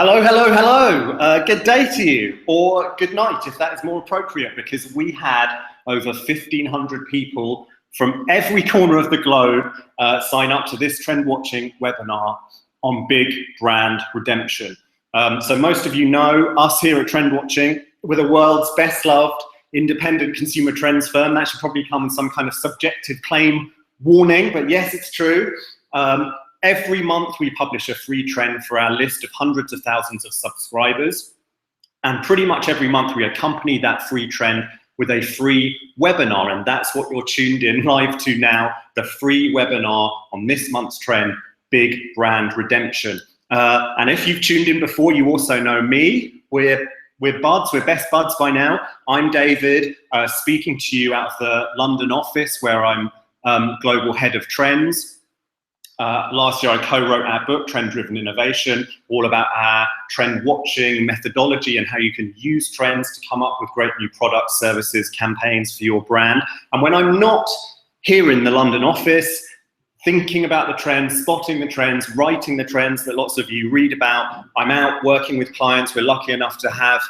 Hello, hello, hello. Good day to you, or good night if that is more appropriate, because we had over 1,500 people from every corner of the globe sign up to this trend watching webinar on big brand redemption. So most of you know us here at Trend Watching. We're the world's best loved independent consumer trends firm. That should probably come with some kind of subjective claim warning, but yes, it's true. Every month we publish a free trend for our list of hundreds of thousands of subscribers. And pretty much every month we accompany that free trend with a free webinar. And that's what you're tuned in live to now, the free webinar on this month's trend, Big Brand Redemption. And if you've tuned in before, you also know me. We're buds, we're best buds by now. I'm David, speaking to you out of the London office where I'm global head of trends. Last year I co-wrote our book, Trend Driven Innovation, all about our trend watching methodology and how you can use trends to come up with great new products, services, campaigns for your brand. And when I'm not here in the London office, thinking about the trends, spotting the trends, writing the trends that lots of you read about, I'm out working with clients. We're lucky enough to have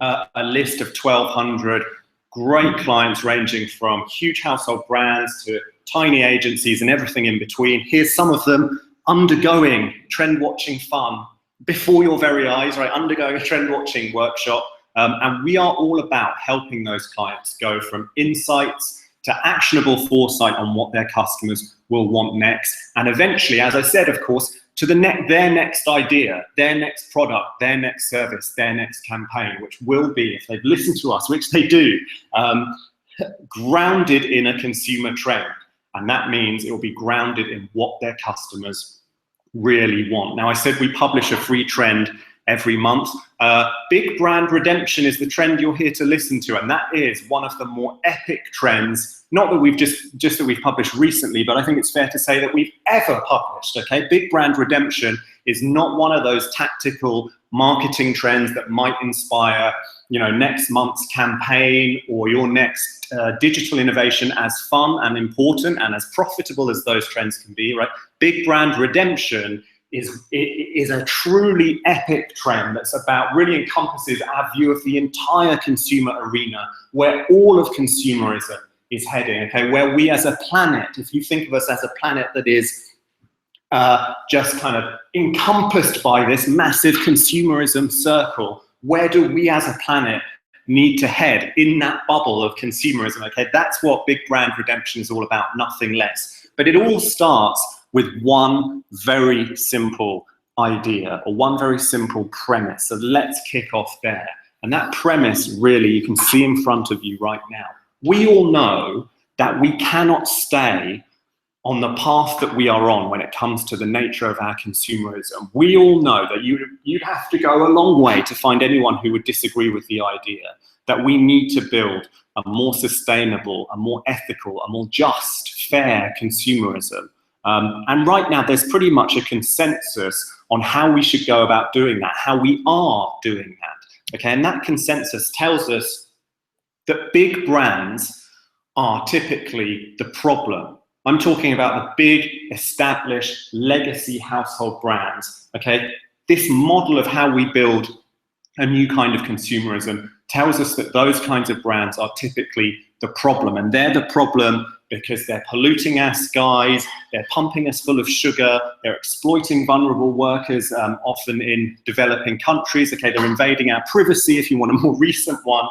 a list of 1,200 great clients ranging from huge household brands to tiny agencies and everything in between. Here's some of them undergoing trend watching fun before your very eyes, right? Undergoing a trend watching workshop. And we are all about helping those clients go from insights to actionable foresight on what their customers will want next. And eventually, as I said, of course, to their next idea, their next product, their next service, their next campaign, which will be, if they've listened to us, which they do, grounded in a consumer trend. And that means it will be grounded in what their customers really want. Now, I said we publish a free trend every month. Big Brand Redemption is the trend you're here to listen to, and that is one of the more epic trends, not that we've just that we've published recently, but I think it's fair to say that we've ever published, okay? Big Brand Redemption is not one of those tactical marketing trends that might inspire, you know, next month's campaign or your next digital innovation, as fun and important and as profitable as those trends can be, right? Big Brand Redemption is a truly epic trend that's about, really encompasses our view of the entire consumer arena, where all of consumerism is heading, okay? Where we as a planet, if you think of us as a planet that is just kind of encompassed by this massive consumerism circle, where do we as a planet need to head in that bubble of consumerism, okay? That's what Big Brand Redemption is all about, nothing less. But it all starts with one very simple idea or one very simple premise. So let's kick off there. And that premise, really, you can see in front of you right now. We all know that we cannot stay on the path that we are on when it comes to the nature of our consumerism. We all know that you'd have to go a long way to find anyone who would disagree with the idea that we need to build a more sustainable, a more ethical, a more just, fair consumerism. And right now there's pretty much a consensus on how we should go about doing that, how we are doing that, okay? And that consensus tells us that big brands are typically the problem. I'm talking about the big, established, legacy household brands, okay? This model of how we build a new kind of consumerism tells us that those kinds of brands are typically the problem. And they're the problem because they're polluting our skies, they're pumping us full of sugar, they're exploiting vulnerable workers, often in developing countries, okay? They're invading our privacy, if you want a more recent one.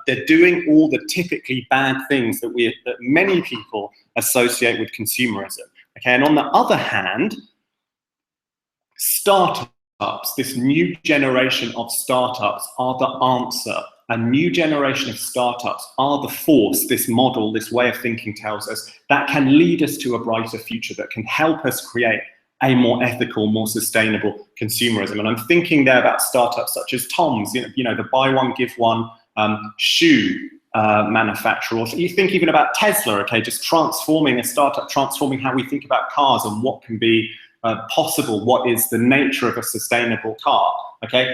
They're doing all the typically bad things that many people associate with consumerism, okay? And on the other hand, startups, this new generation of startups are the answer. A new generation of startups are the force, this model, this way of thinking tells us, that can lead us to a brighter future, that can help us create a more ethical, more sustainable consumerism. And I'm thinking there about startups such as Tom's, you know, the buy one, give one shoe manufacturer. Or you think even about Tesla, okay, just transforming a startup, transforming how we think about cars and what can be possible, what is the nature of a sustainable car, okay?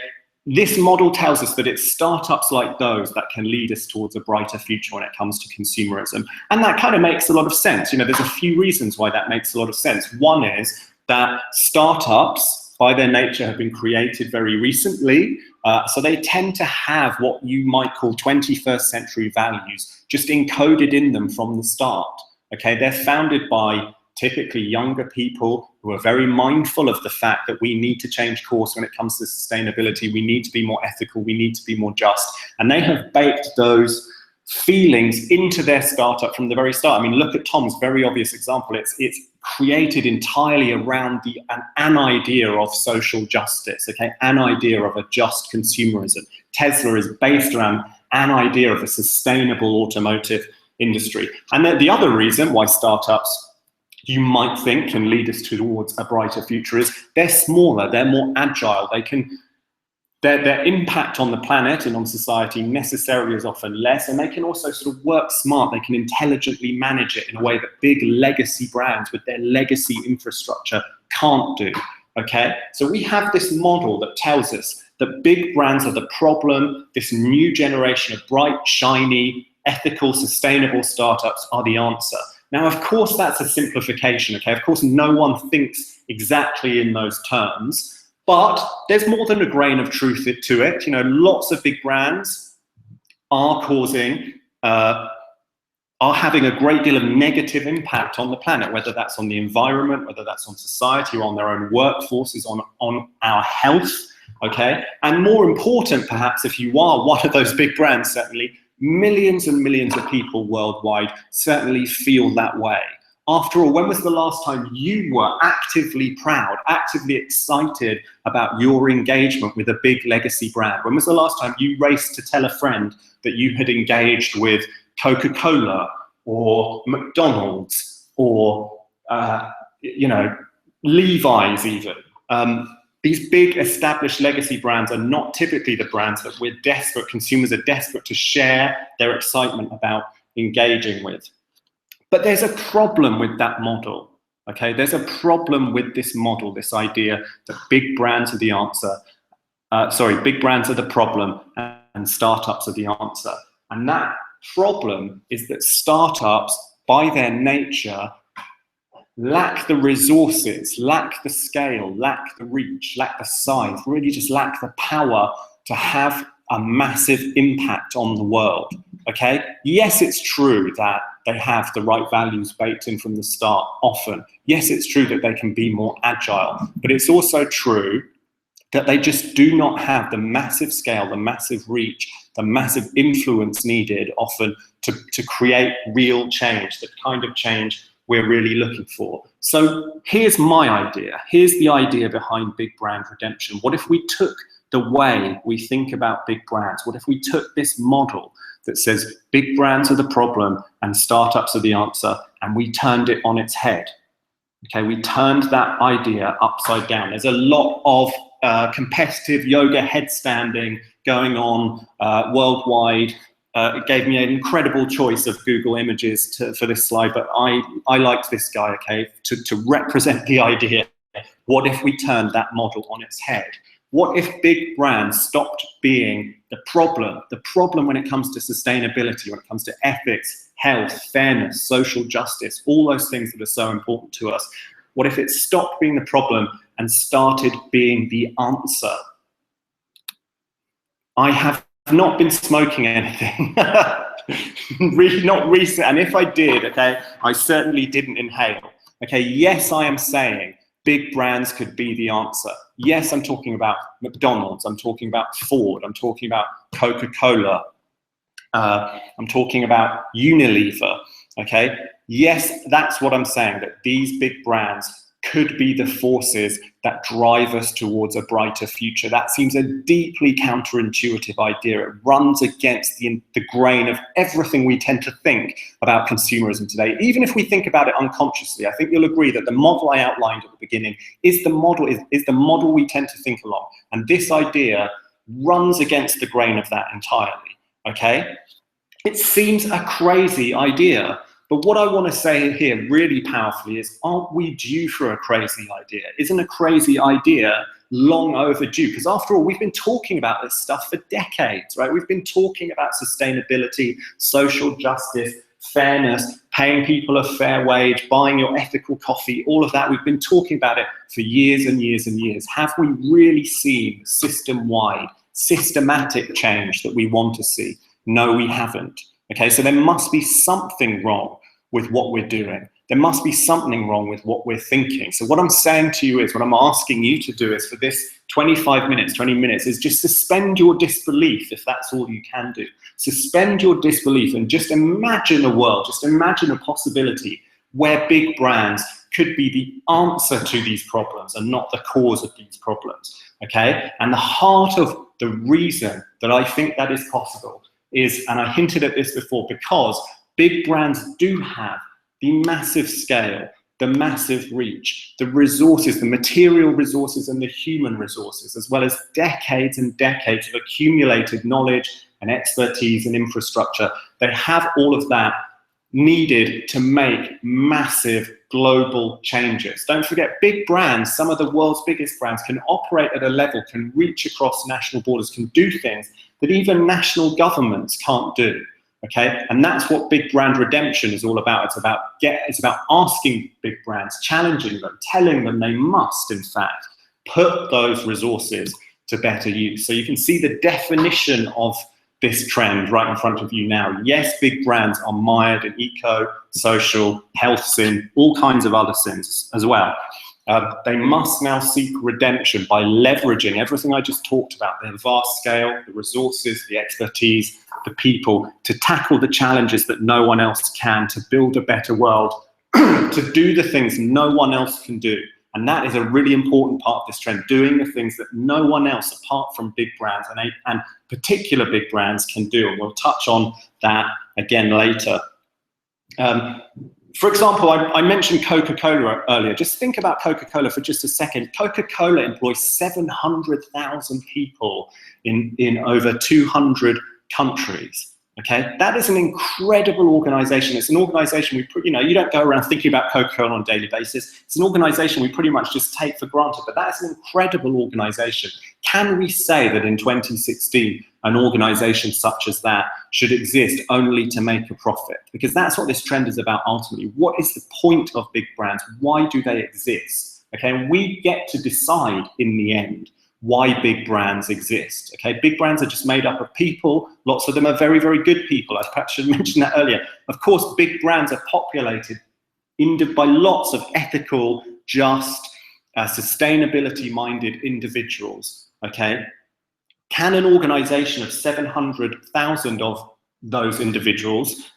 This model tells us that it's startups like those that can lead us towards a brighter future when it comes to consumerism. And that kind of makes a lot of sense. You know, there's a few reasons why that makes a lot of sense. One is that startups by their nature, have been created very recently. So they tend to have what you might call 21st century values just encoded in them from the start. Okay, they're founded by typically younger people who are very mindful of the fact that we need to change course when it comes to sustainability. We need to be more ethical. We need to be more just. And they have baked those feelings into their startup from the very start. I mean, look at Tom's very obvious example. It's created entirely around an idea of social justice, okay, an idea of a just consumerism. Tesla is based around an idea of a sustainable automotive industry. And then the other reason why startups, you might think, can lead us towards a brighter future is they're smaller, they're more agile, they can, their impact on the planet and on society necessarily is often less, and they can also sort of work smart, they can intelligently manage it in a way that big legacy brands with their legacy infrastructure can't do, okay? So we have this model that tells us that big brands are the problem, this new generation of bright, shiny, ethical, sustainable startups are the answer. Now, of course, that's a simplification, okay? Of course, no one thinks exactly in those terms, but there's more than a grain of truth to it. You know, lots of big brands are causing, are having a great deal of negative impact on the planet, whether that's on the environment, whether that's on society or on their own workforces, on our health, okay? And more important, perhaps, if you are one of those big brands, certainly, millions and millions of people worldwide certainly feel that way. After all, when was the last time you were actively proud, actively excited about your engagement with a big legacy brand? When was the last time you raced to tell a friend that you had engaged with Coca-Cola or McDonald's or, you know, Levi's even? These big established legacy brands are not typically the brands that we're desperate, consumers are desperate to share their excitement about engaging with. But there's a problem with that model, okay? There's a problem with this model, this idea that big brands are the answer. Big brands are the problem and startups are the answer. And that problem is that startups, by their nature, lack the resources, lack the scale, lack the reach, lack the size, really just lack the power to have a massive impact on the world, okay? Yes, it's true that they have the right values baked in from the start often. Yes, it's true that they can be more agile, but it's also true that they just do not have the massive scale, the massive reach, the massive influence needed often to create real change, the kind of change we're really looking for. So here's my idea. Here's the idea behind big brand redemption. What if we took the way we think about big brands? What if we took this model that says big brands are the problem and startups are the answer, and we turned it on its head? Okay, we turned that idea upside down. There's a lot of competitive yoga headstanding going on worldwide. It gave me an incredible choice of Google images for this slide, but I liked this guy, okay, to represent the idea. What if we turned that model on its head? What if big brands stopped being the problem when it comes to sustainability, when it comes to ethics, health, fairness, social justice, all those things that are so important to us? What if it stopped being the problem and started being the answer? I have not been smoking anything, really not recent, and if I did, okay, I certainly didn't inhale. Okay, yes, I am saying big brands could be the answer. Yes, I'm talking about McDonald's, I'm talking about Ford, I'm talking about Coca-Cola, I'm talking about Unilever, okay? Yes, that's what I'm saying, that these big brands could be the forces that drive us towards a brighter future. That seems a deeply counterintuitive idea. It runs against the grain of everything we tend to think about consumerism today. Even if we think about it unconsciously, I think you'll agree that the model I outlined at the beginning is the model we tend to think along. And this idea runs against the grain of that entirely, okay? It seems a crazy idea. But what I want to say here really powerfully is, aren't we due for a crazy idea? Isn't a crazy idea long overdue? Because after all, we've been talking about this stuff for decades, right? We've been talking about sustainability, social justice, fairness, paying people a fair wage, buying your ethical coffee, all of that. We've been talking about it for years and years and years. Have we really seen system-wide, systematic change that we want to see? No, we haven't. Okay, so there must be something wrong with what we're doing. There must be something wrong with what we're thinking. So what I'm saying to you is, what I'm asking you to do is, for this 25 minutes, 20 minutes, is just suspend your disbelief, if that's all you can do. Suspend your disbelief and just imagine a world, just imagine a possibility where big brands could be the answer to these problems and not the cause of these problems, okay? And the heart of the reason that I think that is possible is, and I hinted at this before, because big brands do have the massive scale, the massive reach, the resources, the material resources and the human resources, as well as decades and decades of accumulated knowledge and expertise and infrastructure. They have all of that needed to make massive global changes. Don't forget, big brands, some of the world's biggest brands, can operate at a level, can reach across national borders, can do things that even national governments can't do. Okay, and that's what big brand redemption is all about. It's about asking big brands, challenging them, telling them they must, in fact, put those resources to better use. So you can see the definition of this trend right in front of you now. Yes, big brands are mired in eco, social, health sin, all kinds of other sins as well. They must now seek redemption by leveraging everything I just talked about, their vast scale, the resources, the expertise, the people, to tackle the challenges that no one else can, to build a better world, to do the things no one else can do. And that is a really important part of this trend, doing the things that no one else apart from big brands and particular big brands can do. And we'll touch on that again later. For example, I mentioned Coca-Cola earlier. Just think about Coca-Cola for just a second. Coca-Cola employs 700,000 people in over 200 countries. Okay, that is an incredible organization. It's an organization you don't go around thinking about Coca-Cola on a daily basis. It's an organization we pretty much just take for granted, but that's an incredible organization. Can we say that in 2016, an organization such as that should exist only to make a profit? Because that's what this trend is about ultimately. What is the point of big brands? Why do they exist? Okay, and we get to decide in the end why big brands exist. Okay, big brands are just made up of people. Lots of them are very, very good people. I perhaps should mention that earlier. Of course, big brands are populated by lots of ethical, just, sustainability-minded individuals. Okay, can an organization of 700,000 of those individuals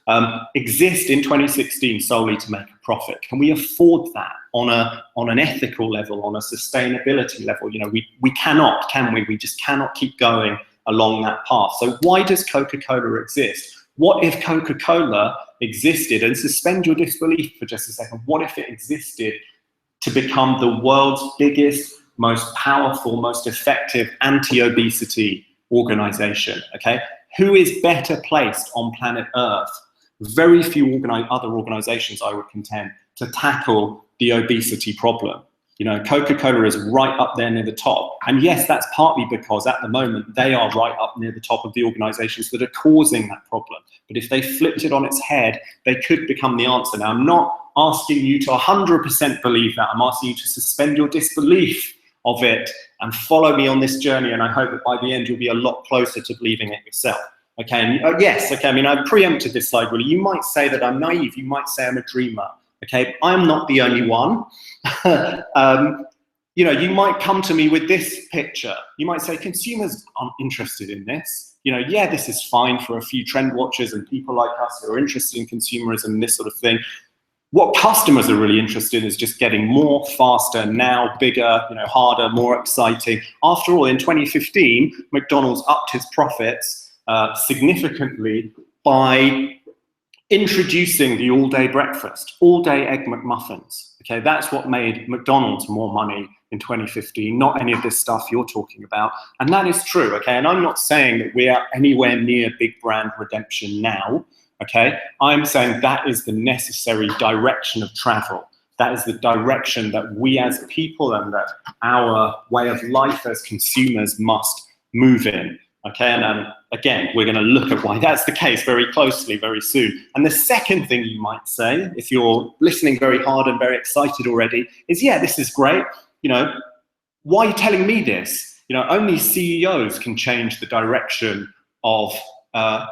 exist in 2016 solely to make a profit? Can we afford that on an ethical level, on a sustainability level? We cannot, can we? We just cannot keep going along that path. So why does Coca-Cola exist? What if Coca-Cola existed, and suspend your disbelief for just a second, what if it existed to become the world's biggest, most powerful, most effective anti-obesity organization? Okay, who is better placed on planet Earth? Very few other organizations, I would contend, to tackle the obesity problem. Coca-Cola is right up there near the top. And yes, that's partly because at the moment they are right up near the top of the organizations that are causing that problem. But if they flipped it on its head, they could become the answer. Now, I'm not asking you to 100% believe that. I'm asking you to suspend your disbelief of it and follow me on this journey, and I hope that by the end you'll be a lot closer to believing it yourself. Okay, and yes, okay, I mean, I've preempted this slide really. You might say that I'm naive, you might say I'm a dreamer. Okay, I'm not the only one. You might come to me with this picture. You might say, consumers aren't interested in this. Yeah, this is fine for a few trend watchers and people like us who are interested in consumerism and this sort of thing. What customers are really interested in is just getting more, faster, now, bigger, harder, more exciting. After all, in 2015, McDonald's upped its profits significantly by introducing the all-day breakfast, all-day egg McMuffins. Okay, that's what made McDonald's more money in 2015, not any of this stuff you're talking about. And that is true, okay? And I'm not saying that we are anywhere near big brand redemption now. Okay, I'm saying that is the necessary direction of travel. That is the direction that we as people and that our way of life as consumers must move in. Okay, and again, we're going to look at why that's the case very closely, very soon. And the second thing you might say, if you're listening very hard and very excited already, is, yeah, this is great. Why are you telling me this? Only CEOs can change the direction of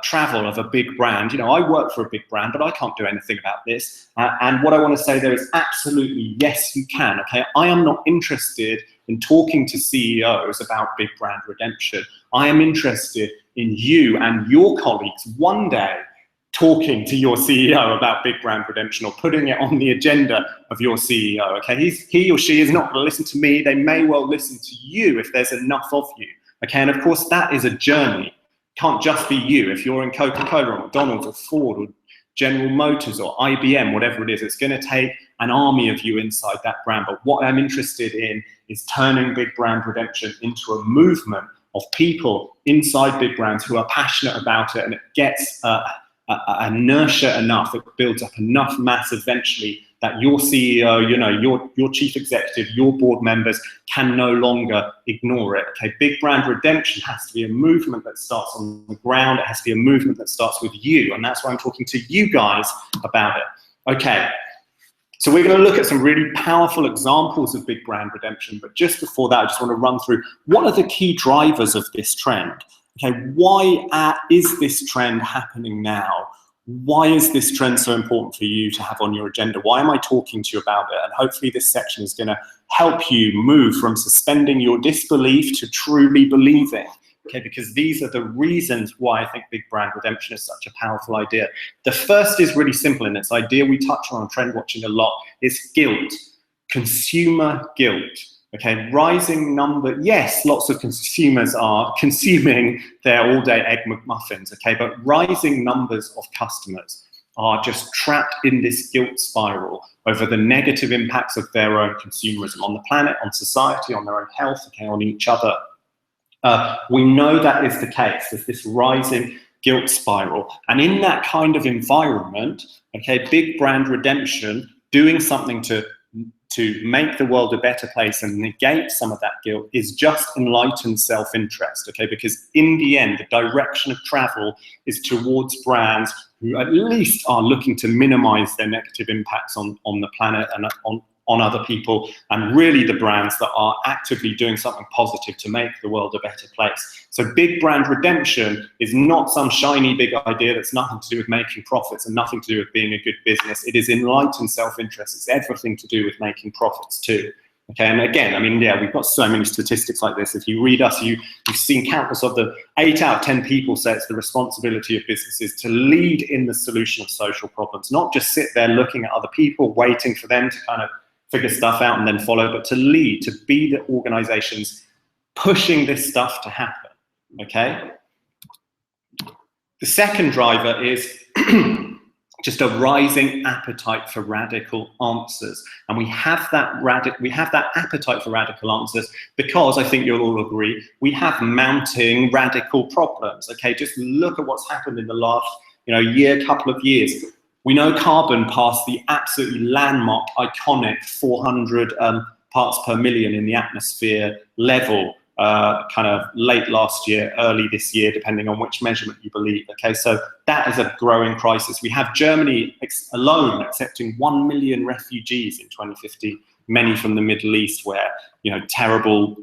travel of a big brand. I work for a big brand, but I can't do anything about this. And what I want to say there is absolutely, yes, you can. Okay, I am not interested in talking to CEOs about big brand redemption. I am interested in you and your colleagues one day talking to your CEO about big brand redemption, or putting it on the agenda of your CEO. Okay, he or she is not going to listen to me. They may well listen to you if there's enough of you. Okay, and of course that is a journey. Can't just be you. If you're in Coca-Cola or McDonald's or Ford or General Motors or IBM, whatever it is, it's going to take an army of you inside that brand. But what I'm interested in is turning big brand redemption into a movement of people inside big brands who are passionate about it, and it gets inertia enough, it builds up enough mass eventually that your CEO, your chief executive, your board members can no longer ignore it. Okay, big brand redemption has to be a movement that starts on the ground. It has to be a movement that starts with you, and that's why I'm talking to you guys about it. Okay, so we're going to look at some really powerful examples of big brand redemption, but just before that, I just want to run through what are the key drivers of this trend. Okay, why is this trend happening now? Why is this trend so important for you to have on your agenda? Why am I talking to you about it? And hopefully this section is going to help you move from suspending your disbelief to truly believing. Okay, because these are the reasons why I think big brand redemption is such a powerful idea. The first is really simple, and it's an idea we touch on trend watching a lot, is guilt, consumer guilt. Okay, rising number, yes, lots of consumers are consuming their all-day Egg McMuffins, okay, but rising numbers of customers are just trapped in this guilt spiral over the negative impacts of their own consumerism on the planet, on society, on their own health, okay, on each other. We know that is the case. There's this rising guilt spiral. And in that kind of environment, okay, big brand redemption, doing something to make the world a better place and negate some of that guilt, is just enlightened self-interest, okay? Because in the end, the direction of travel is towards brands who at least are looking to minimize their negative impacts on the planet and on other people, and really the brands that are actively doing something positive to make the world a better place. So big brand redemption is not some shiny big idea that's nothing to do with making profits and nothing to do with being a good business. It is enlightened self-interest. It's everything to do with making profits too. Okay, and again, I mean, yeah, we've got so many statistics like this. If you read us, you've seen countless of them. 8 out of 10 people say it's the responsibility of businesses to lead in the solution of social problems, not just sit there looking at other people, waiting for them to kind of figure stuff out and then follow, but to lead, to be the organizations pushing this stuff to happen, okay? The second driver is just a rising appetite for radical answers. And we have that appetite for radical answers because, I think you'll all agree, we have mounting radical problems, okay? Just look at what's happened in the last year, couple of years. We know carbon passed the absolutely landmark, iconic 400 parts per million in the atmosphere level kind of late last year, early this year, depending on which measurement you believe. Okay, so that is a growing crisis. We have Germany alone accepting 1 million refugees in 2050, many from the Middle East, where terrible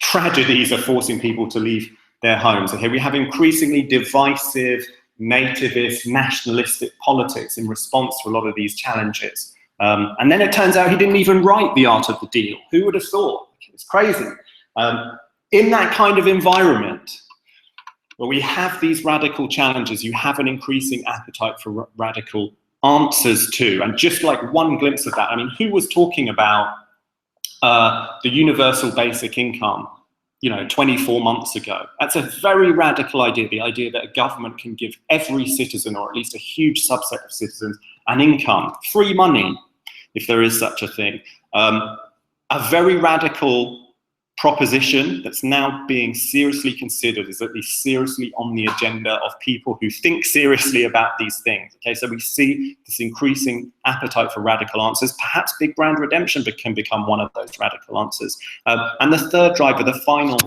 tragedies are forcing people to leave their homes. Okay, we have increasingly divisive, nativist, nationalistic politics in response to a lot of these challenges. And then it turns out he didn't even write The Art of the Deal. Who would have thought? It's crazy. In that kind of environment, where we have these radical challenges, you have an increasing appetite for radical answers too. And just like one glimpse of that, I mean, who was talking about the universal basic income 24 months ago? That's a very radical idea, the idea that a government can give every citizen, or at least a huge subset of citizens, an income, free money, if there is such a thing. A very radical proposition that's now being seriously considered, is at least seriously on the agenda of people who think seriously about these things. Okay, so we see this increasing appetite for radical answers. Perhaps big brand redemption can become one of those radical answers. And the third driver, the final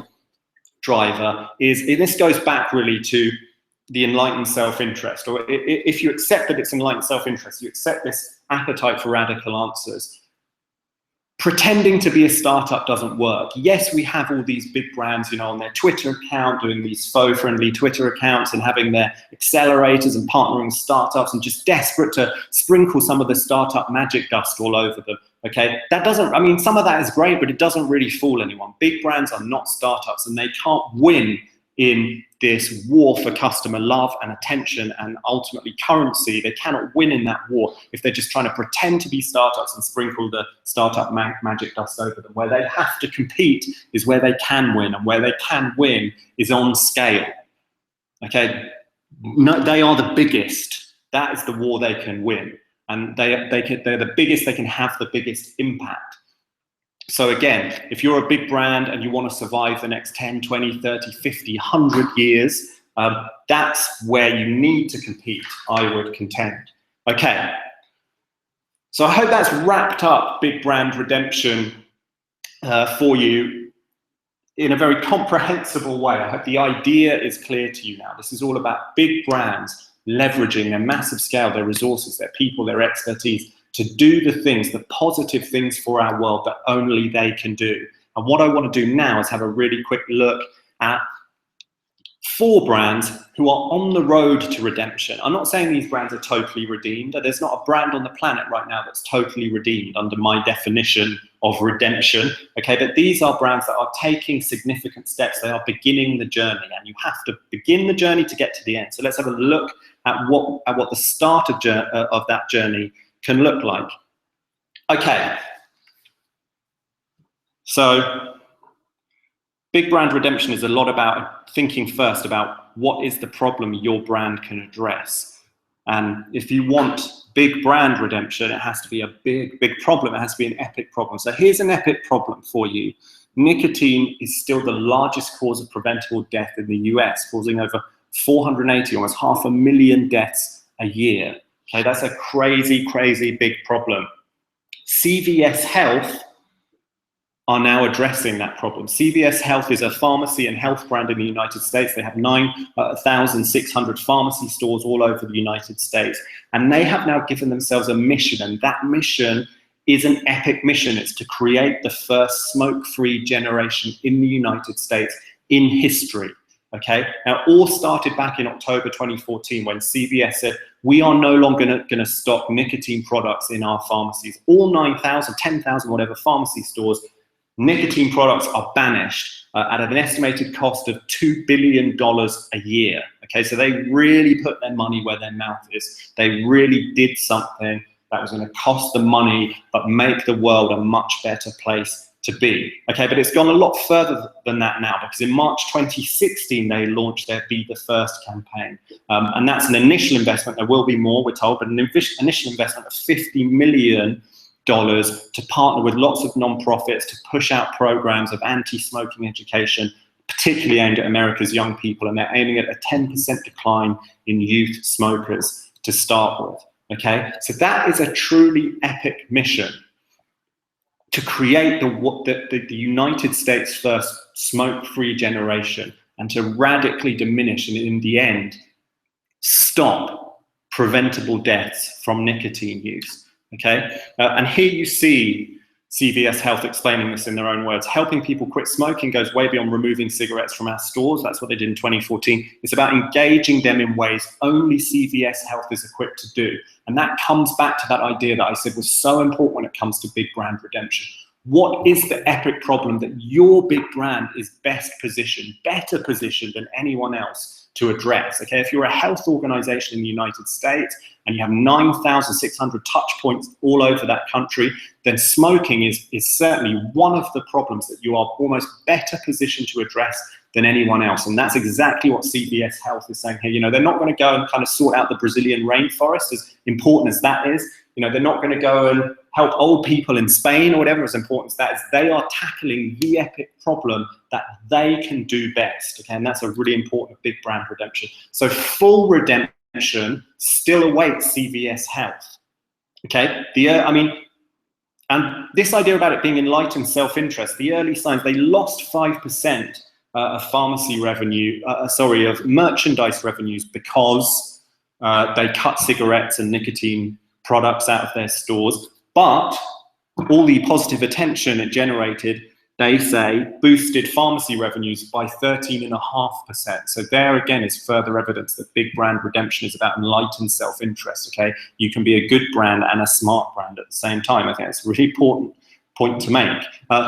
driver is, and this goes back really to the enlightened self-interest, or if you accept that it's enlightened self-interest, you accept this appetite for radical answers. Pretending to be a startup doesn't work. Yes, we have all these big brands, you know, on their Twitter account, doing these faux-friendly Twitter accounts and having their accelerators and partnering with startups and just desperate to sprinkle some of the startup magic dust all over them, okay? That doesn't, I mean, some of that is great, but it doesn't really fool anyone. Big brands are not startups, and they can't win in this war for customer love and attention and ultimately currency. They cannot win in that war if they're just trying to pretend to be startups and sprinkle the startup magic dust over them. Where they have to compete is where they can win, and where they can win is on scale. Okay, no, they are the biggest. That is the war they can win, and they're the biggest. They can have the biggest impact. So again, if you're a big brand and you want to survive the next 10, 20, 30, 50, 100 years, that's where you need to compete, I would contend. Okay, so I hope that's wrapped up big brand redemption for you in a very comprehensible way. I hope the idea is clear to you now. This is all about big brands leveraging their massive scale, their resources, their people, their expertise, to do the things, the positive things for our world that only they can do. And what I want to do now is have a really quick look at 4 brands who are on the road to redemption. I'm not saying these brands are totally redeemed. There's not a brand on the planet right now that's totally redeemed under my definition of redemption, okay? But these are brands that are taking significant steps. They are beginning the journey, and you have to begin the journey to get to the end. So let's have a look at what the start of that journey can look like. Okay, so big brand redemption is a lot about thinking first about what is the problem your brand can address. And if you want big brand redemption, it has to be a big problem. It has to be an epic problem. So here's an epic problem for you. Nicotine is still the largest cause of preventable death in the US, causing over 480, almost 500,000 deaths a year. Okay, that's a crazy big problem. CVS Health are now addressing that problem. CVS Health is a pharmacy and health brand in the United States. They have 9,600 pharmacy stores all over the United States. And they have now given themselves a mission, and that mission is an epic mission. It's to create the first smoke-free generation in the United States in history. Okay, now all started back in October 2014 when CVS said, we are no longer going to stock nicotine products in our pharmacies. All 9,000, 10,000, whatever pharmacy stores, nicotine products are banished at an estimated cost of $2 billion a year. Okay, so they really put their money where their mouth is. They really did something that was going to cost them money, but make the world a much better place to be. Okay, but it's gone a lot further than that now, because in March 2016, they launched their Be the First campaign. And that's an initial investment. There will be more, we're told, but an initial investment of $50 million to partner with lots of nonprofits to push out programs of anti-smoking education, particularly aimed at America's young people. And they're aiming at a 10% decline in youth smokers to start with. Okay, so that is a truly epic mission, to create the United States' first smoke-free generation, and to radically diminish and in the end stop preventable deaths from nicotine use. Okay, and here you see CVS Health explaining this in their own words. Helping people quit smoking goes way beyond removing cigarettes from our stores. That's what they did in 2014. It's about engaging them in ways only CVS Health is equipped to do. And that comes back to that idea that I said was so important when it comes to big brand redemption. What is the epic problem that your big brand is best positioned, better positioned than anyone else to address? Okay, if you're a health organization in the United States and you have 9,600 touch points all over that country, then smoking is certainly one of the problems that you are almost better positioned to address than anyone else. And that's exactly what CVS Health is saying here. You know, they're not going to go and kind of sort out the Brazilian rainforest, as important as that is. You know, they're not going to go and help old people in Spain or whatever, as important as that is. They are tackling the epic problem that they can do best. Okay, and that's a really important big brand redemption. So full redemption still awaits CVS Health. Okay, and this idea about it being enlightened self-interest, the early signs, they lost 5% of pharmacy revenue, of merchandise revenues because they cut cigarettes and nicotine products out of their stores. But all the positive attention it generated, they say, boosted pharmacy revenues by 13.5%. So there again is further evidence that big brand redemption is about enlightened self-interest, okay? You can be a good brand and a smart brand at the same time. I think it's a really important point to make.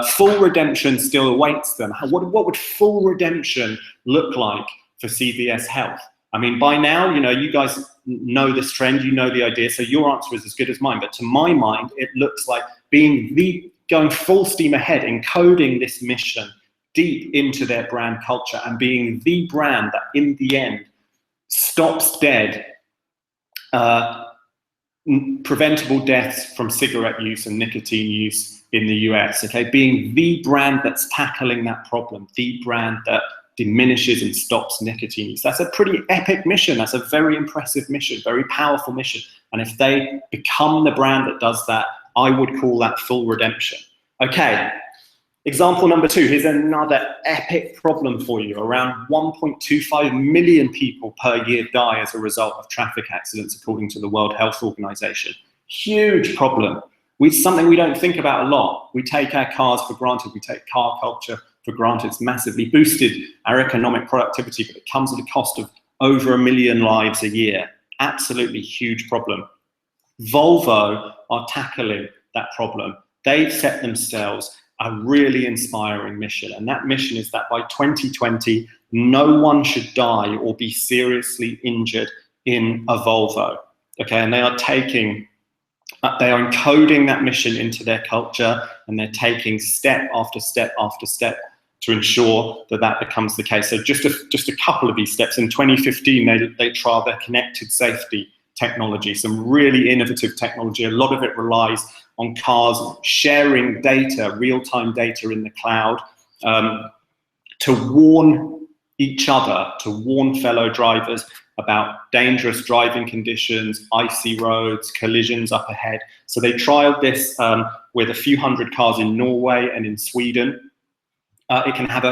Full redemption still awaits them. What would full redemption look like for CVS Health? I mean, by now, you know, you guys know this trend, you know the idea, so your answer is as good as mine. But to my mind, it looks like going full steam ahead, encoding this mission deep into their brand culture and being the brand that in the end stops dead preventable deaths from cigarette use and nicotine use in the US, okay? Being the brand that's tackling that problem, the brand that diminishes and stops nicotine use. That's a pretty epic mission. That's a very impressive mission, very powerful mission. And if they become the brand that does that, I would call that full redemption. Okay, example number 2. Here's another epic problem for you. Around 1.25 million people per year die as a result of traffic accidents, according to the World Health Organization. Huge problem. Something we don't think about a lot. We take our cars for granted. We take car culture for granted. It's massively boosted our economic productivity, but it comes at a cost of over 1 million lives a year. Absolutely huge problem. Volvo are tackling that problem. They've set themselves a really inspiring mission, and that mission is that by 2020, no one should die or be seriously injured in a Volvo. Okay, and they are encoding that mission into their culture, and they're taking step after step after step to ensure that that becomes the case. So just a couple of these steps. In 2015, they trialed their connected safety technology, some really innovative technology. A lot of it relies on cars sharing data, real-time data in the cloud, to warn each other, to warn fellow drivers about dangerous driving conditions, icy roads, collisions up ahead. So they trialed this with a few hundred cars in Norway and in Sweden. It can have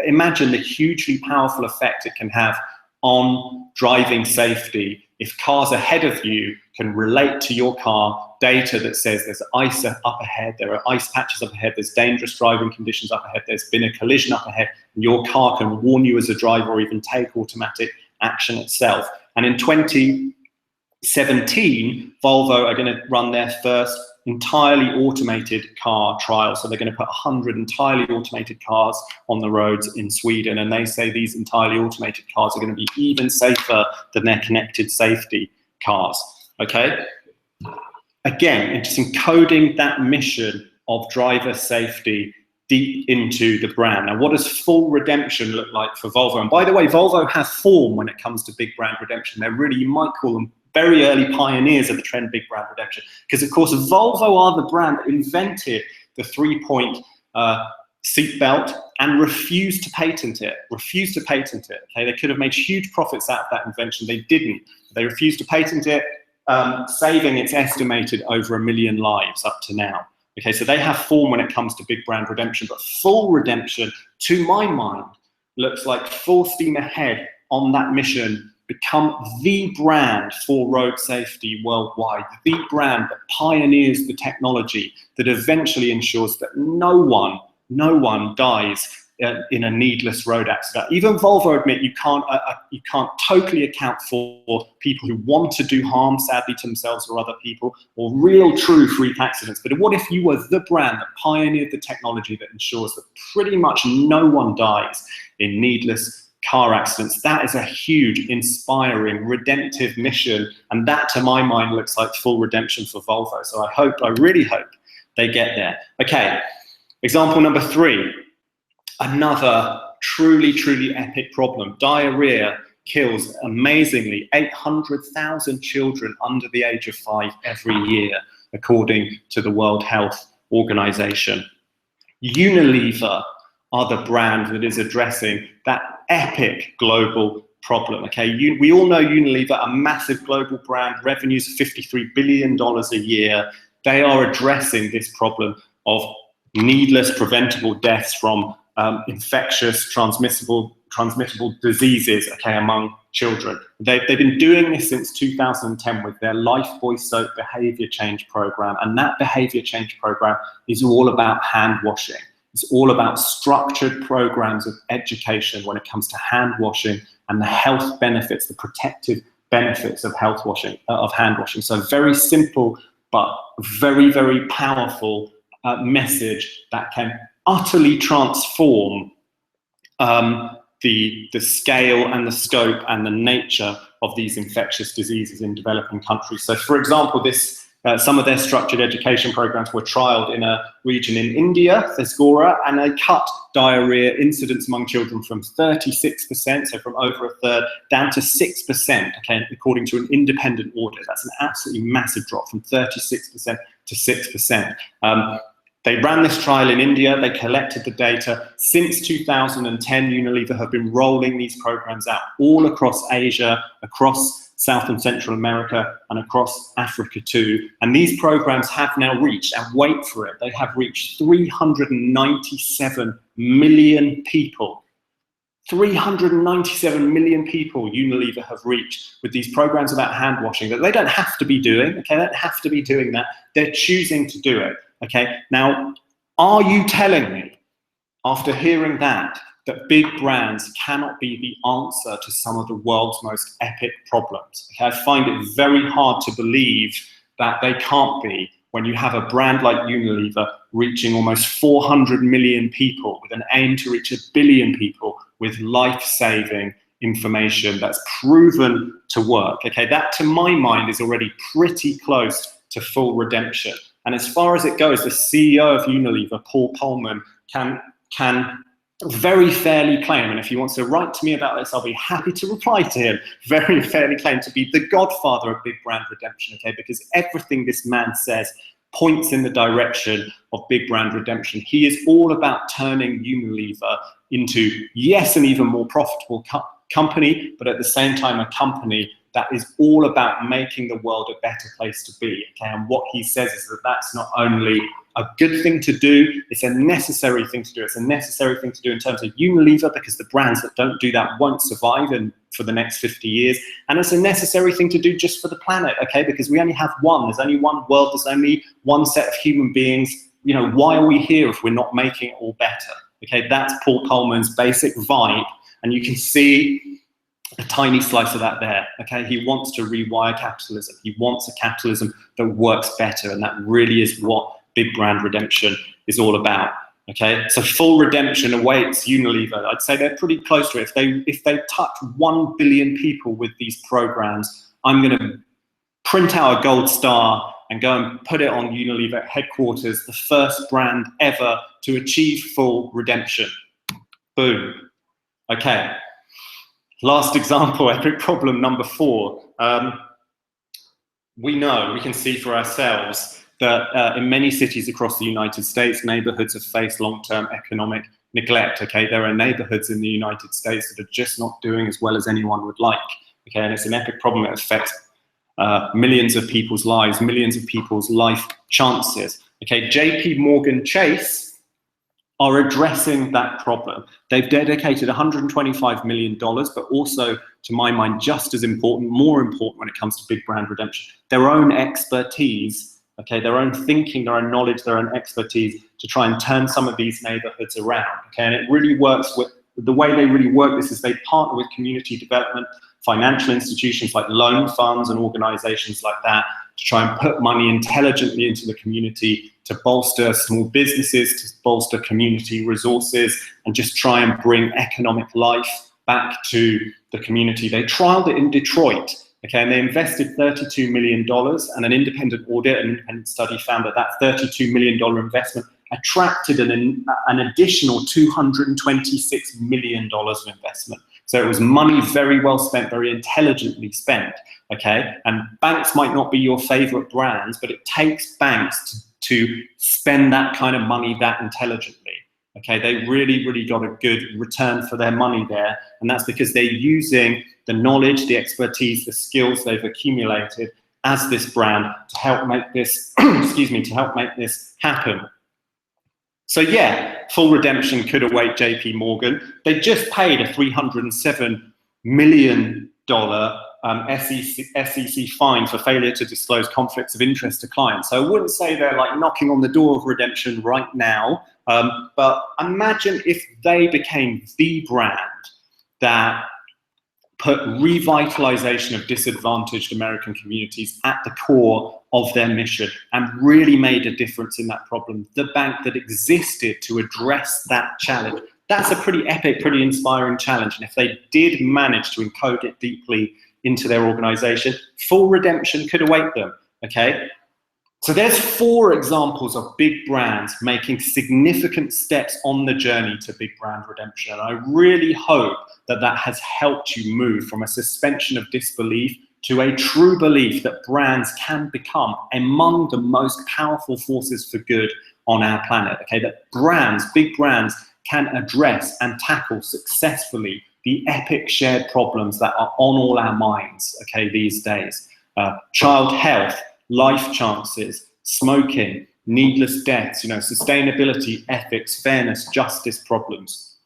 imagine the hugely powerful effect it can have on driving safety if cars ahead of you can relate to your car data that says there's ice up ahead, there are ice patches up ahead, there's dangerous driving conditions up ahead, there's been a collision up ahead, and your car can warn you as a driver or even take automatic action itself. And in 2017, Volvo are going to run their first entirely automated car trial. So they're going to put 100 entirely automated cars on the roads in Sweden. And they say these entirely automated cars are going to be even safer than their connected safety cars. Okay? Again, it's just encoding that mission of driver safety deep into the brand. Now, what does full redemption look like for Volvo? And by the way, Volvo have form when it comes to big brand redemption. They're really, you might call them very early pioneers of the trend big brand redemption. Because of course, Volvo are the brand that invented the 3-point seatbelt and refused to patent it. Okay, they could have made huge profits out of that invention. They didn't. They refused to patent it, saving, it's estimated, over 1 million lives up to now. Okay, so they have form when it comes to big brand redemption, but full redemption, to my mind, looks like full steam ahead on that mission. Become the brand for road safety worldwide, the brand that pioneers the technology that eventually ensures that no one dies in a needless road accident. Even Volvo admit you can't totally account for people who want to do harm, sadly, to themselves or other people, or real true freak accidents. But what if you were the brand that pioneered the technology that ensures that pretty much no one dies in needless car accidents? That is a huge, inspiring, redemptive mission, and that, to my mind, looks like full redemption for Volvo. So I really hope they get there. Okay, example number 3, another truly epic problem. Diarrhea kills, amazingly, 800,000 children under the age of 5 every year, according to the World Health Organization. Unilever are the brand that is addressing that epic global problem. Okay, we all know Unilever, a massive global brand, revenues of $53 billion a year. They are addressing this problem of needless preventable deaths from infectious, transmissible diseases, okay, among children. They've been doing this since 2010 with their Life Voice Soap behavior change program, and that behavior change program is all about hand washing. It's all about structured programs of education when it comes to hand washing and the health benefits, the protective benefits of hand washing. So very simple, but very, very powerful message that can utterly transform the scale and the scope and the nature of these infectious diseases in developing countries. So, for example, some of their structured education programs were trialed in a region in India, Thesgora, and they cut diarrhea incidence among children from 36%, so from over a third, down to 6%, okay, according to an independent audit. That's an absolutely massive drop from 36% to 6%. They ran this trial in India, they collected the data. Since 2010, Unilever have been rolling these programs out all across Asia, across South and Central America, and across Africa too. And these programs have now reached, and wait for it, they have reached 397 million people. 397 million people Unilever have reached with these programs about hand washing that they don't have to be doing, okay? They don't have to be doing that. They're choosing to do it, okay? Now, are you telling me, after hearing that big brands cannot be the answer to some of the world's most epic problems? Okay, I find it very hard to believe that they can't be when you have a brand like Unilever reaching almost 400 million people with an aim to reach 1 billion people with life-saving information that's proven to work. Okay, that to my mind is already pretty close to full redemption. And as far as it goes, the CEO of Unilever, Paul Polman, can very fairly claim, and if he wants to write to me about this, I'll be happy to reply to him, very fairly claim to be the godfather of big brand redemption, okay, because everything this man says points in the direction of big brand redemption. He is all about turning Unilever into, yes, an even more profitable company, but at the same time, a company that is all about making the world a better place to be, okay? And what he says is that that's not only a good thing to do, it's a necessary thing to do. It's a necessary thing to do in terms of Unilever, because the brands that don't do that won't survive for the next 50 years. And it's a necessary thing to do just for the planet, okay? Because we only have one, there's only one world, there's only one set of human beings. You know, why are we here if we're not making it all better? Okay, that's Paul Polman's basic vibe. And you can see a tiny slice of that there, okay? He wants to rewire capitalism. He wants a capitalism that works better, and that really is what big brand redemption is all about, okay? So full redemption awaits Unilever. I'd say they're pretty close to it. If they touch 1 billion people with these programs, I'm gonna print out a gold star and go and put it on Unilever headquarters, the first brand ever to achieve full redemption. Boom, okay. Last example, epic problem number 4. We can see for ourselves that in many cities across the United States, neighborhoods have faced long-term economic neglect, okay? There are neighborhoods in the United States that are just not doing as well as anyone would like, okay? And it's an epic problem that affects millions of people's lives, millions of people's life chances, okay? JP Morgan Chase are addressing that problem. They've dedicated $125 million, but also, to my mind, just as important, more important when it comes to big brand redemption, their own expertise, okay, their own thinking, their own knowledge, their own expertise to try and turn some of these neighborhoods around, okay? And it really works with, the way they really work this is they partner with community development, financial institutions like loan funds and organizations like that to try and put money intelligently into the community to bolster small businesses, to bolster community resources, and just try and bring economic life back to the community. They trialed it in Detroit, okay, and they invested $32 million, and an independent audit, an independent study found that that $32 million investment attracted an additional $226 million of investment. So it was money very well spent, very intelligently spent, okay? And banks might not be your favorite brands, but it takes banks to spend that kind of money that intelligently, okay? They really, really got a good return for their money there, and that's because they're using the knowledge, the expertise, the skills they've accumulated as this brand to help make this, excuse me, to help make this happen. So yeah, full redemption could await JP Morgan. They just paid a $307 million SEC fine for failure to disclose conflicts of interest to clients. So I wouldn't say they're like knocking on the door of redemption right now, but imagine if they became the brand that put revitalization of disadvantaged American communities at the core of their mission and really made a difference in that problem. The bank that existed to address that challenge. That's a pretty epic, pretty inspiring challenge. And if they did manage to encode it deeply into their organization, full redemption could await them, okay? So there's 4 examples of big brands making significant steps on the journey to big brand redemption. And I really hope that that has helped you move from a suspension of disbelief to a true belief that brands can become among the most powerful forces for good on our planet, okay? That brands, big brands, can address and tackle successfully the epic shared problems that are on all our minds, okay, these days. Child health, life chances, smoking, needless deaths, sustainability, ethics, fairness, justice problems.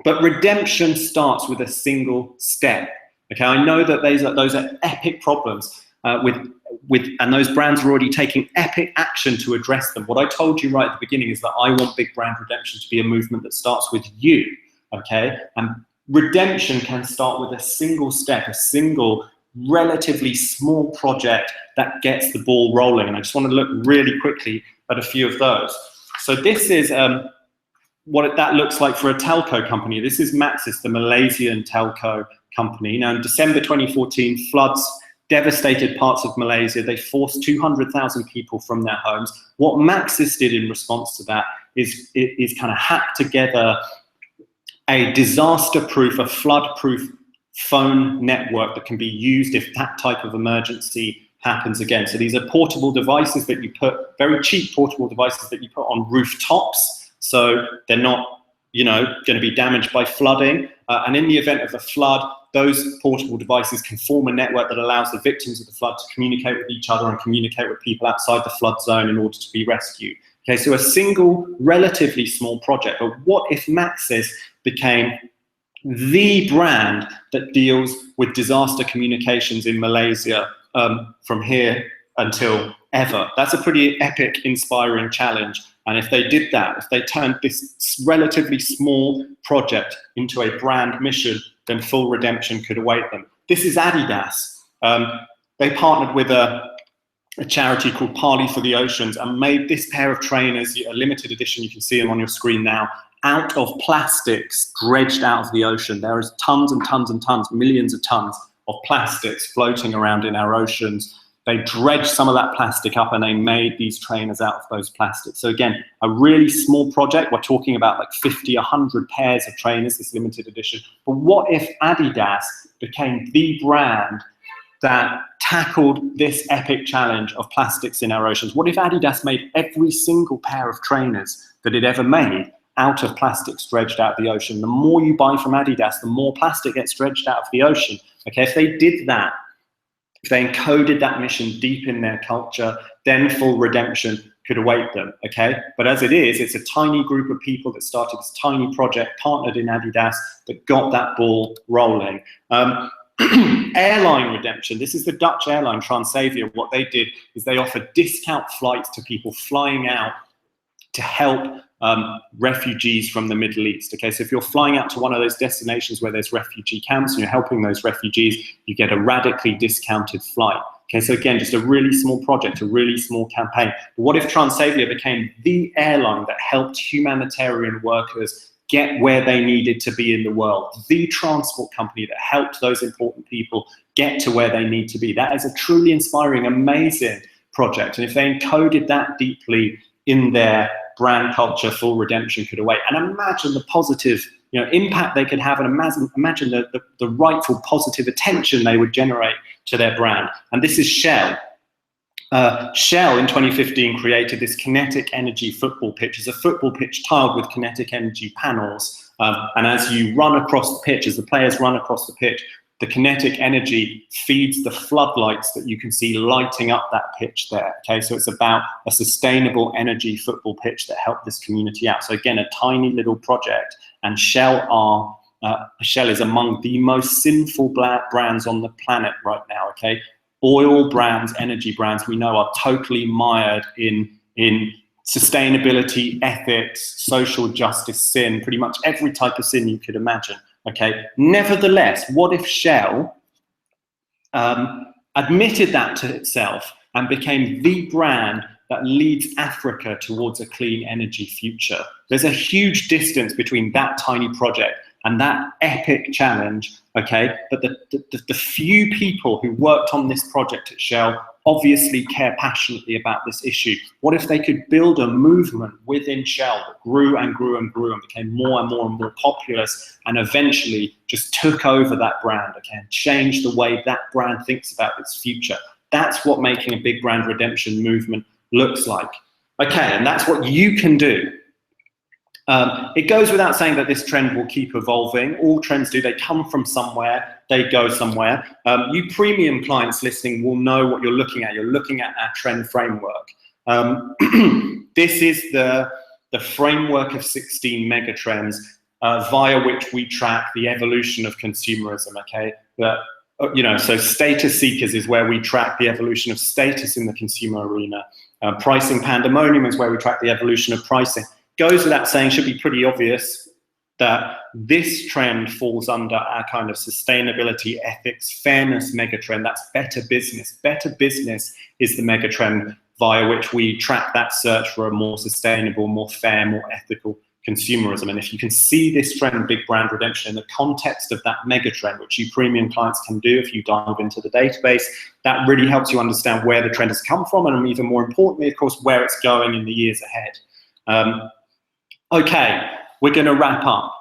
But redemption starts with a single step. Okay, I know that those are epic problems, and those brands are already taking epic action to address them. What I told you right at the beginning is that I want big brand redemption to be a movement that starts with you. Okay, and redemption can start with a single step, a single relatively small project that gets the ball rolling. And I just want to look really quickly at a few of those. So this is what that looks like for a telco company. This is Maxis, the Malaysian telco company. Now in December 2014, floods devastated parts of Malaysia. They forced 200,000 people from their homes. What Maxis did in response to that is kind of hack together a disaster-proof, a flood-proof phone network that can be used if that type of emergency happens again. So these are portable devices that you put, very cheap portable devices that you put on rooftops, so they're not, going to be damaged by flooding. And in the event of a flood, those portable devices can form a network that allows the victims of the flood to communicate with each other and communicate with people outside the flood zone in order to be rescued. Okay, so a single, relatively small project. But what if Maxis became the brand that deals with disaster communications in Malaysia from here until ever? That's a pretty epic, inspiring challenge. And if they did that, if they turned this relatively small project into a brand mission, then full redemption could await them. This is Adidas. They partnered with a charity called Parley for the Oceans and made this pair of trainers, a limited edition, you can see them on your screen now, out of plastics dredged out of the ocean. There is tons and tons and tons, millions of tons of plastics floating around in our oceans. They dredged some of that plastic up and they made these trainers out of those plastics. So again, a really small project. We're talking about like 50, 100 pairs of trainers, this limited edition. But what if Adidas became the brand that tackled this epic challenge of plastics in our oceans? What if Adidas made every single pair of trainers that it ever made out of plastics dredged out of the ocean? The more you buy from Adidas, the more plastic gets dredged out of the ocean. Okay, if they did that, if they encoded that mission deep in their culture, then full redemption could await them, okay? But as it is, it's a tiny group of people that started this tiny project, partnered in Adidas, that got that ball rolling. Airline redemption. This is the Dutch airline Transavia. What they did is they offered discount flights to people flying out to help refugees from the Middle East. Okay, so if you're flying out to one of those destinations where there's refugee camps and you're helping those refugees, you get a radically discounted flight. Okay, so again, just a really small project, a really small campaign. But what if Transavia became the airline that helped humanitarian workers get where they needed to be in the world? The transport company that helped those important people get to where they need to be. That is a truly inspiring, amazing project. And if they encoded that deeply in their brand culture, full redemption could await. And imagine the positive impact they could have, and imagine the rightful positive attention they would generate to their brand. And this is Shell. Shell in 2015 created this kinetic energy football pitch. It's a football pitch tiled with kinetic energy panels. And as you run across the pitch, as the players run across the pitch, The kinetic energy feeds the floodlights that you can see lighting up that pitch there, okay? So it's about a sustainable energy football pitch that helped this community out. So again, a tiny little project, and Shell is among the most sinful brands on the planet right now, okay? Oil brands, energy brands, we know are totally mired in sustainability, ethics, social justice, sin, pretty much every type of sin you could imagine, okay? Nevertheless, what if Shell admitted that to itself and became the brand that leads Africa towards a clean energy future? There's a huge distance between that tiny project and that epic challenge, okay? But the few people who worked on this project at Shell obviously care passionately about this issue. What if they could build a movement within Shell that grew and grew and grew and became more and more and more populous, and eventually just took over that brand, okay, and changed the way that brand thinks about its future? That's what making a big brand redemption movement looks like. Okay, and that's what you can do. It goes without saying that this trend will keep evolving. All trends do. They come from somewhere, they go somewhere. You premium clients listening will know what you're looking at. You're looking at our trend framework. This is the framework of 16 mega trends via which we track the evolution of consumerism, okay? So status seekers is where we track the evolution of status in the consumer arena. Pricing pandemonium is where we track the evolution of pricing. Goes without saying, should be pretty obvious that this trend falls under our kind of sustainability, ethics, fairness megatrend. That's better business. Better business is the megatrend via which we track that search for a more sustainable, more fair, more ethical consumerism. And if you can see this trend, big brand redemption, in the context of that megatrend, which you premium clients can do if you dive into the database, that really helps you understand where the trend has come from, and even more importantly, of course, where it's going in the years ahead. Okay, we're going to wrap up.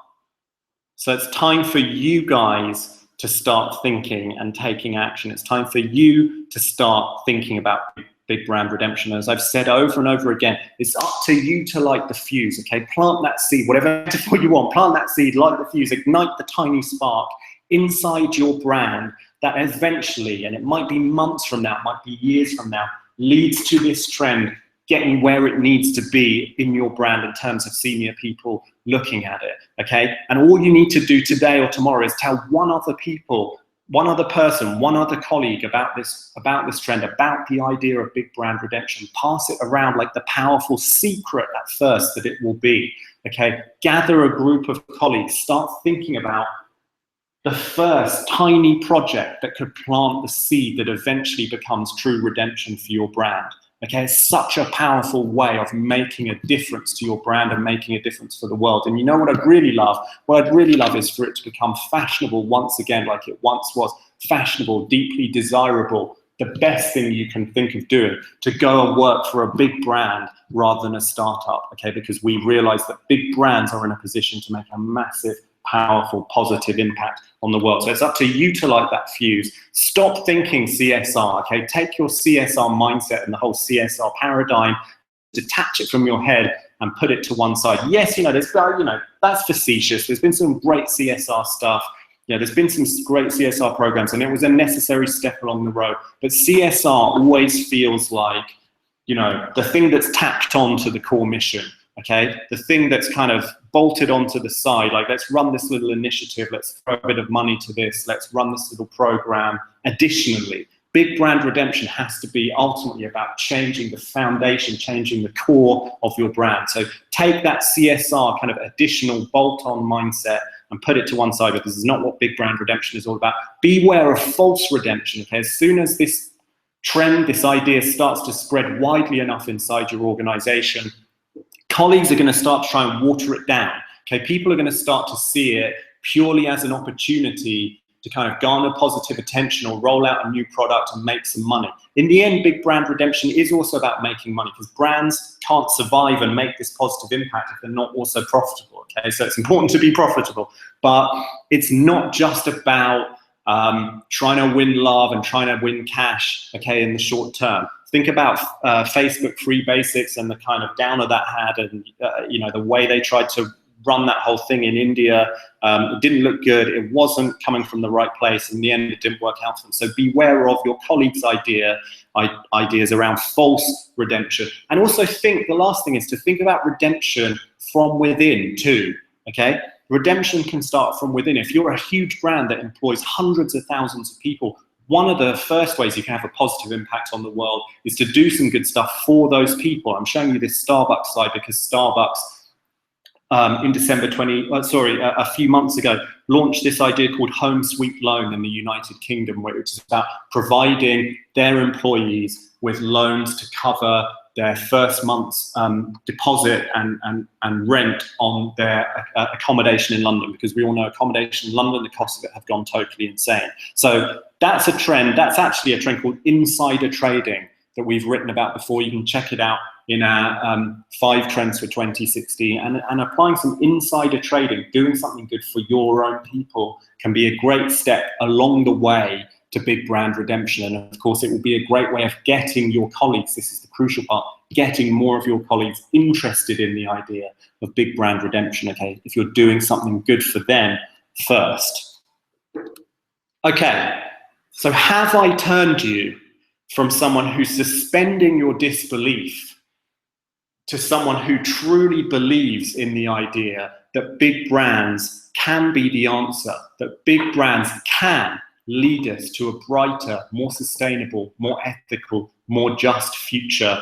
So it's time for you guys to start thinking and taking action. It's time for you to start thinking about big brand redemption. As I've said over and over again, it's up to you to light the fuse, okay? Plant that seed, whatever metaphor you want, plant that seed, light the fuse, ignite the tiny spark inside your brand that eventually, and it might be months from now, it might be years from now, leads to this trend getting where it needs to be in your brand in terms of senior people looking at it, okay? And all you need to do today or tomorrow is tell one other person, one other colleague about this trend, about the idea of big brand redemption. Pass it around like the powerful secret at first that it will be, okay? Gather a group of colleagues, start thinking about the first tiny project that could plant the seed that eventually becomes true redemption for your brand. Okay, it's such a powerful way of making a difference to your brand and making a difference for the world. And you know what I'd really love? What I'd really love is for it to become fashionable once again, like it once was. Fashionable, deeply desirable, the best thing you can think of doing, to go and work for a big brand rather than a startup, okay? Because we realize that big brands are in a position to make a massive, powerful, positive impact on the world. So it's up to you to light that fuse. Stop thinking CSR, okay? Take your CSR mindset and the whole CSR paradigm, detach it from your head and put it to one side. Yes, that's facetious. There's been some great CSR stuff. Yeah, there's been some great CSR programs, and it was a necessary step along the road. But CSR always feels like, the thing that's tacked on to the core mission. Okay, the thing that's kind of bolted onto the side, like let's run this little initiative, let's throw a bit of money to this, let's run this little program. Additionally, big brand redemption has to be ultimately about changing the foundation, changing the core of your brand. So take that CSR kind of additional bolt-on mindset and put it to one side, because this is not what big brand redemption is all about. Beware of false redemption, okay? As soon as this trend, this idea starts to spread widely enough inside your organization, colleagues are going to start to try and water it down. Okay, people are going to start to see it purely as an opportunity to kind of garner positive attention or roll out a new product and make some money. In the end, big brand redemption is also about making money, because brands can't survive and make this positive impact if they're not also profitable. Okay, so it's important to be profitable, but it's not just about trying to win love and trying to win cash, okay, in the short term. Think about Facebook free basics and the kind of downer that had, and the way they tried to run that whole thing in India. It didn't look good. It wasn't coming from the right place. In the end, it didn't work out for them. So beware of your colleagues' ideas around false redemption. And also think, the last thing is to think about redemption from within too, okay? Redemption can start from within. If you're a huge brand that employs hundreds of thousands of people, one of the first ways you can have a positive impact on the world is to do some good stuff for those people. I'm showing you this Starbucks slide because Starbucks in December a few months ago, launched this idea called Home Sweet Loan in the United Kingdom, which is about providing their employees with loans to cover their first month's deposit and rent on their accommodation in London, because we all know accommodation in London, the costs of it have gone totally insane. So that's a trend. That's actually a trend called insider trading that we've written about before. You can check it out in our 5 trends for 2016, and applying some insider trading, doing something good for your own people, can be a great step along the way to big brand redemption. And of course, it will be a great way of getting your colleagues, this is the crucial part, getting more of your colleagues interested in the idea of big brand redemption, okay, if you're doing something good for them first. Okay, so have I turned you from someone who's suspending your disbelief to someone who truly believes in the idea that big brands can be the answer, that big brands can lead us to a brighter, more sustainable, more ethical, more just future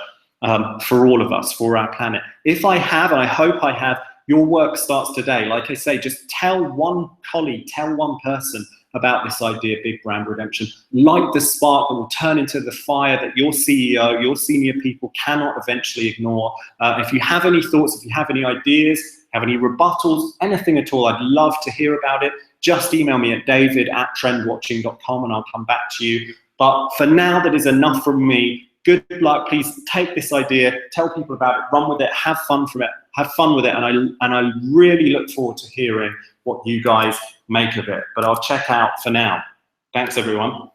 for all of us, for our planet? If I have, and I hope I have, your work starts today. Like I say, just tell one colleague, tell one person about this idea of big brand redemption. Light the spark that will turn into the fire that your CEO, your senior people cannot eventually ignore. If you have any thoughts, if you have any ideas, have any rebuttals, anything at all, I'd love to hear about it. Just email me at david@trendwatching.com and I'll come back to you. But for now, that is enough from me. Good luck. Please take this idea, tell people about it, run with it, have fun from it, have fun with it, and I really look forward to hearing what you guys make of it. But I'll check out for now. Thanks, everyone.